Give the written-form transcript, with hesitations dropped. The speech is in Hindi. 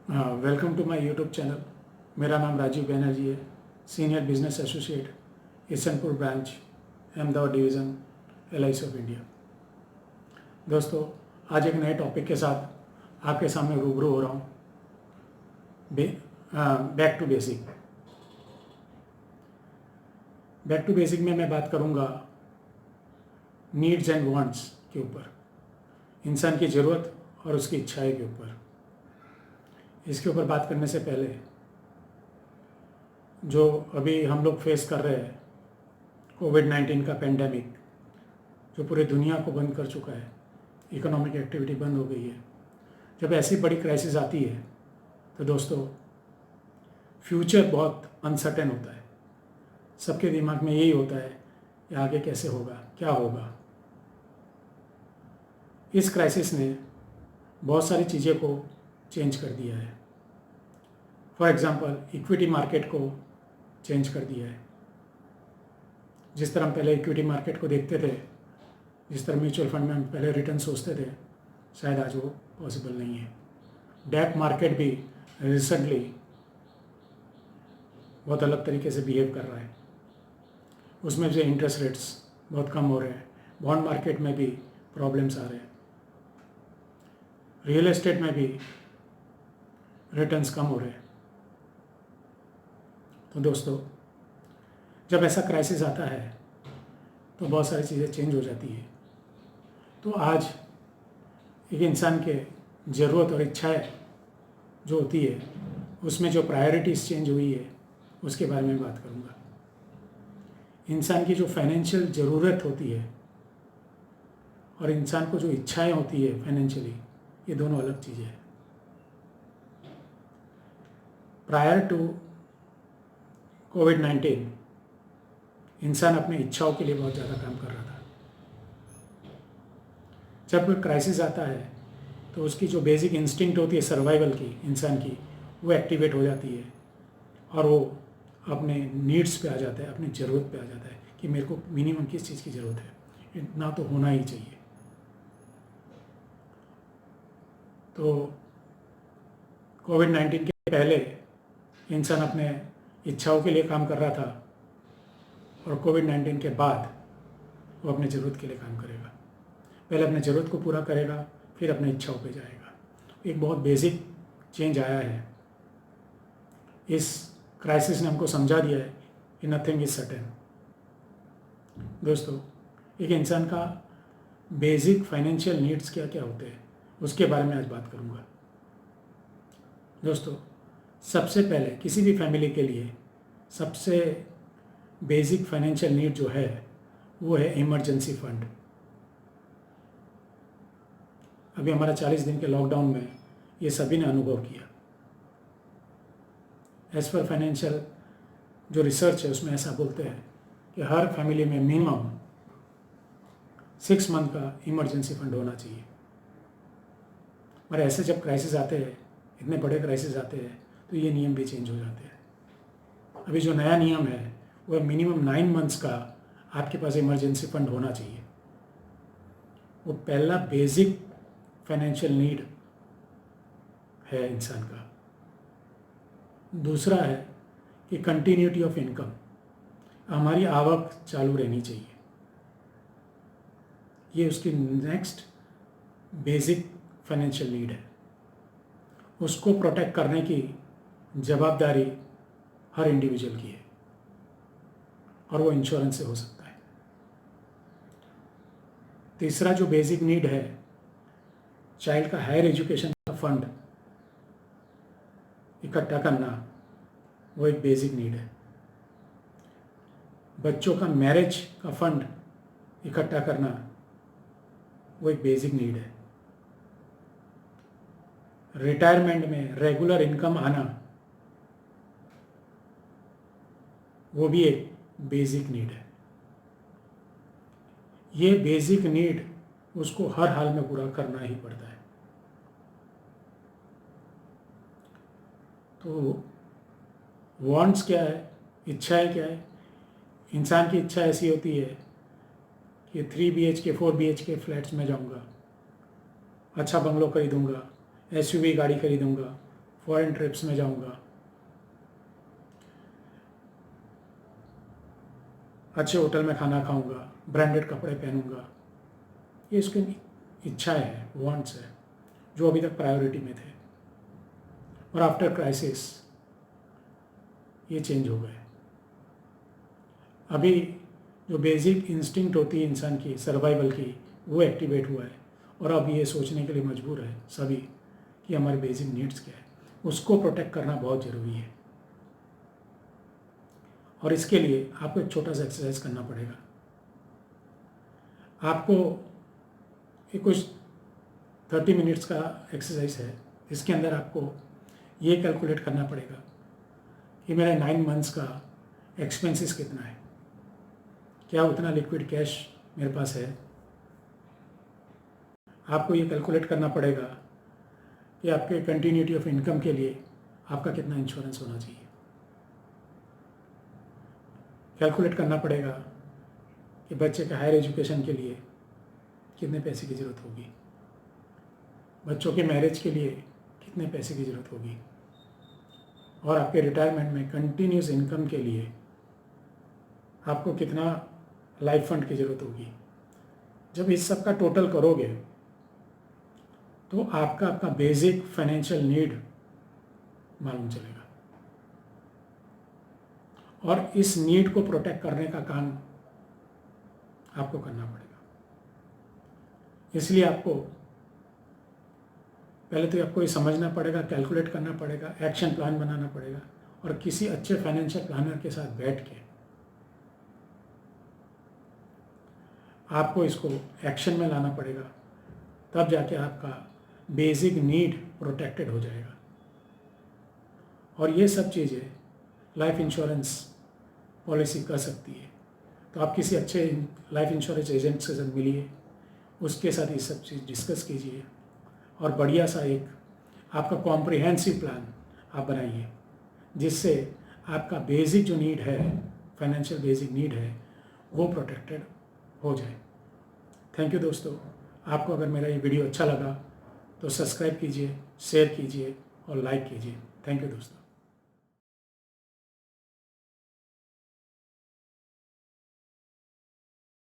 Welcome to my YouTube channel. मेरा नाम राजीव बैनर्जी है, senior business associate Isanpur branch Ahmedabad division LIC of India. दोस्तों, आज एक नए टॉपिक के साथ आपके सामने रूबरू हो रहा हूँ। Back to basic. Back to basic में मैं बात करूँगा नीड्स एंड वांट्स के ऊपर, इंसान की ज़रूरत और उसकी इच्छाएं के ऊपर। इसके ऊपर बात करने से पहले जो अभी हम लोग फेस कर रहे हैं कोविड-19 का पेंडेमिक, जो पूरी दुनिया को बंद कर चुका है, इकोनॉमिक एक्टिविटी बंद हो गई है। जब ऐसी बड़ी क्राइसिस आती है तो दोस्तों फ्यूचर बहुत अनसर्टेन होता है। सबके दिमाग में यही होता है कि आगे कैसे होगा, क्या होगा। इस क्राइसिस ने बहुत सारी चीज़ें को चेंज कर दिया है। फॉर एग्ज़ाम्पल, इक्विटी मार्केट को चेंज कर दिया है। जिस तरह हम पहले इक्विटी मार्केट को देखते थे, जिस तरह म्यूचुअल फंड में हम पहले रिटर्न सोचते थे, शायद आज वो पॉसिबल नहीं है। डेट मार्केट भी रिसेंटली बहुत अलग तरीके से बिहेव कर रहा है। उसमें जो इंटरेस्ट रेट्स बहुत कम हो रहे हैं, बॉन्ड मार्केट में भी प्रॉब्लम्स आ रहे हैं, रियल एस्टेट में भी रिटर्न्स कम हो रहे हैं। तो दोस्तों, जब ऐसा क्राइसिस आता है तो बहुत सारी चीज़ें चेंज हो जाती है। तो आज एक इंसान के ज़रूरत और इच्छाएं जो होती है, उसमें जो प्रायोरिटीज़ चेंज हुई है, उसके बारे में बात करूँगा। इंसान की जो फाइनेंशियल ज़रूरत होती है और इंसान को जो इच्छाएं होती है फाइनेंशियली, ये दोनों अलग चीज़ें हैं। प्रायर टू कोविड-19 इंसान अपने इच्छाओं के लिए बहुत ज़्यादा काम कर रहा था। जब कोई क्राइसिस आता है तो उसकी जो बेसिक इंस्टिंक्ट होती है सर्वाइवल की, इंसान की, वो एक्टिवेट हो जाती है और वो अपने नीड्स पे आ जाता है, अपनी ज़रूरत पे आ जाता है कि मेरे को मिनिमम किस चीज़ की ज़रूरत है, इतना तो होना ही चाहिए। तो कोविड-19 के पहले इंसान अपने इच्छाओं के लिए काम कर रहा था और कोविड-19 के बाद वो अपने ज़रूरत के लिए काम करेगा। पहले अपने ज़रूरत को पूरा करेगा, फिर अपने इच्छाओं पे जाएगा। एक बहुत बेसिक चेंज आया है। इस क्राइसिस ने हमको समझा दिया है कि नथिंग इज सर्टेन। दोस्तों, एक इंसान का बेसिक फाइनेंशियल नीड्स क्या क्या होते हैं, उसके बारे में आज बात करूँगा। दोस्तों, सबसे पहले किसी भी फैमिली के लिए सबसे बेसिक फाइनेंशियल नीड जो है वो है इमरजेंसी फंड। अभी हमारा 40 दिन के लॉकडाउन में ये सभी ने अनुभव किया। एज पर फाइनेंशियल जो रिसर्च है उसमें ऐसा बोलते हैं कि हर फैमिली में मिनिमम 6 मंथ का इमरजेंसी फंड होना चाहिए। और ऐसे जब क्राइसिस आते हैं, इतने बड़े क्राइसिस आते हैं, तो ये नियम भी चेंज हो जाते हैं। अभी जो नया नियम है वो मिनिमम 9 मंथ्स का आपके पास इमरजेंसी फंड होना चाहिए। वो पहला बेसिक फाइनेंशियल नीड है इंसान का। दूसरा है कि कंटिन्यूटी ऑफ इनकम, हमारी आवक चालू रहनी चाहिए। ये उसकी नेक्स्ट बेसिक फाइनेंशियल नीड है। उसको प्रोटेक्ट करने की जवाबदारी हर इंडिविजुअल की है और वो इंश्योरेंस से हो सकता है। तीसरा जो बेसिक नीड है, चाइल्ड का हायर एजुकेशन का फंड इकट्ठा करना, वो एक बेसिक नीड है। बच्चों का मैरिज का फंड इकट्ठा करना, वो एक बेसिक नीड है। रिटायरमेंट में रेगुलर इनकम आना, वो भी एक बेसिक नीड है। ये बेसिक नीड उसको हर हाल में पूरा करना ही पड़ता है। तो वांट्स क्या है, इच्छाएं क्या है? इंसान की इच्छा ऐसी होती है कि 3 BHK 4 BHK फ्लैट्स में जाऊंगा, अच्छा बंगलो खरीदूंगा, SUV गाड़ी खरीदूंगा, फॉरेन ट्रिप्स में जाऊंगा, अच्छे होटल में खाना खाऊंगा, ब्रांडेड कपड़े पहनूंगा। ये इसकी इच्छाएं हैं, वांट्स है, जो अभी तक प्रायोरिटी में थे, और आफ्टर क्राइसिस ये चेंज हो गए। अभी जो बेसिक इंस्टिंक्ट होती है इंसान की सर्वाइवल की, वो एक्टिवेट हुआ है, और अब ये सोचने के लिए मजबूर है सभी कि हमारे बेसिक नीड्स क्या है। उसको प्रोटेक्ट करना बहुत ज़रूरी है, और इसके लिए आपको एक छोटा सा एक्सरसाइज करना पड़ेगा। आपको ये कुछ 30 मिनट्स का एक्सरसाइज है, जिसके अंदर आपको ये कैलकुलेट करना पड़ेगा कि मेरा 9 मंथ्स का एक्सपेंसेस कितना है, क्या उतना लिक्विड कैश मेरे पास है। आपको ये कैलकुलेट करना पड़ेगा कि आपके कंटिन्यूटी ऑफ इनकम के लिए आपका कितना इंश्योरेंस होना चाहिए। कैलकुलेट करना पड़ेगा कि बच्चे के हायर एजुकेशन के लिए कितने पैसे की ज़रूरत होगी, बच्चों के मैरिज के लिए कितने पैसे की ज़रूरत होगी, और आपके रिटायरमेंट में कंटिन्यूस इनकम के लिए आपको कितना लाइफ फंड की ज़रूरत होगी। जब इस सब का टोटल करोगे तो आपका बेसिक फाइनेंशियल नीड मालूम चलेगा, और इस नीड को प्रोटेक्ट करने का काम आपको करना पड़ेगा। इसलिए आपको पहले तो आपको ये समझना पड़ेगा, कैलकुलेट करना पड़ेगा, एक्शन प्लान बनाना पड़ेगा, और किसी अच्छे फाइनेंशियल प्लानर के साथ बैठ के आपको इसको एक्शन में लाना पड़ेगा। तब जाके आपका बेसिक नीड प्रोटेक्टेड हो जाएगा। और ये सब चीज़ें लाइफ इंश्योरेंस पॉलिसी कर सकती है। तो आप किसी अच्छे लाइफ इंश्योरेंस एजेंट के साथ मिलिए, उसके साथ ये सब चीज़ डिस्कस कीजिए, और बढ़िया सा एक आपका कॉम्प्रिहेंसिव प्लान आप बनाइए, जिससे आपका बेसिक जो नीड है, फाइनेंशियल बेसिक नीड है, वो प्रोटेक्टेड हो जाए। थैंक यू दोस्तों। आपको अगर मेरा ये वीडियो अच्छा लगा तो सब्सक्राइब कीजिए, शेयर कीजिए और लाइक कीजिए। थैंक यू दोस्तों।